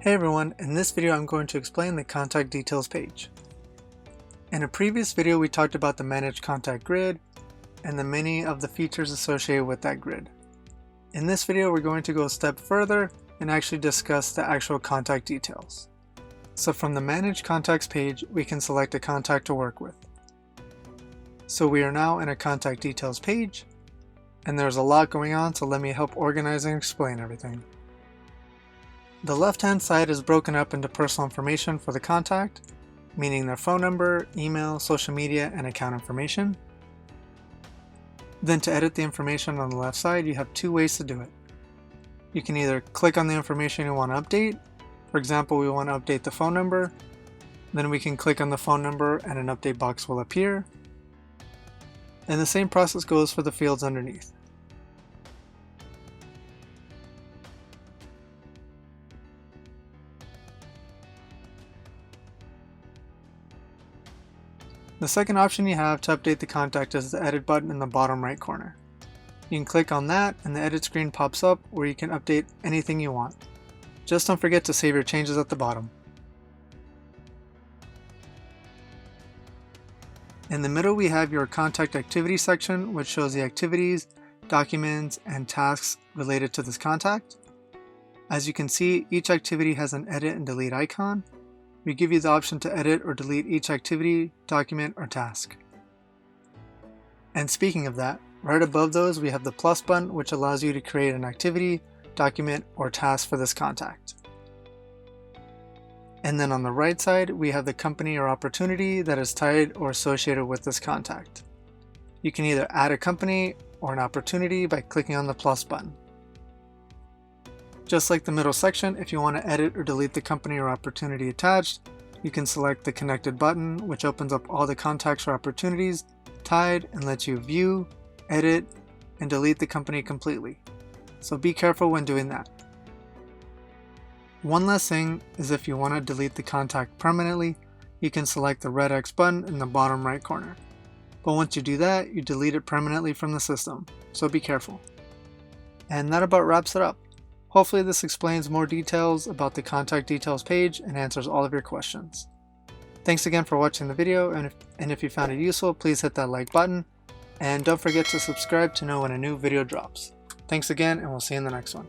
Hey everyone, in this video I'm going to explain the contact details page. In a previous video we talked about the manage contact grid and the many of the features associated with that grid. In this video we're going to go a step further and actually discuss the actual contact details. So from the manage contacts page we can select a contact to work with. So we are now in a contact details page and there's a lot going on, so let me help organize and explain everything. The left-hand side is broken up into personal information for the contact, meaning their phone number, email, social media, and account information. Then to edit the information on the left side, you have two ways to do it. You can either click on the information you want to update. For example, we want to update the phone number. Then we can click on the phone number and an update box will appear. And the same process goes for the fields underneath. The second option you have to update the contact is the edit button in the bottom right corner. You can click on that and the edit screen pops up where you can update anything you want. Just don't forget to save your changes at the bottom. In the middle we have your contact activity section, which shows the activities, documents, and tasks related to this contact. As you can see, each activity has an edit and delete icon. We give you the option to edit or delete each activity, document, or task. And speaking of that, right above those we have the plus button, which allows you to create an activity, document, or task for this contact. And then on the right side we have the company or opportunity that is tied or associated with this contact. You can either add a company or an opportunity by clicking on the plus button. Just like the middle section, if you want to edit or delete the company or opportunity attached, you can select the connected button, which opens up all the contacts or opportunities tied and lets you view, edit, and delete the company completely. So be careful when doing that. One last thing is if you want to delete the contact permanently, you can select the red X button in the bottom right corner. But once you do that, you delete it permanently from the system, so be careful. And that about wraps it up. Hopefully this explains more details about the contact details page and answers all of your questions. Thanks again for watching the video, and if you found it useful, please hit that like button, and don't forget to subscribe to know when a new video drops. Thanks again, and we'll see you in the next one.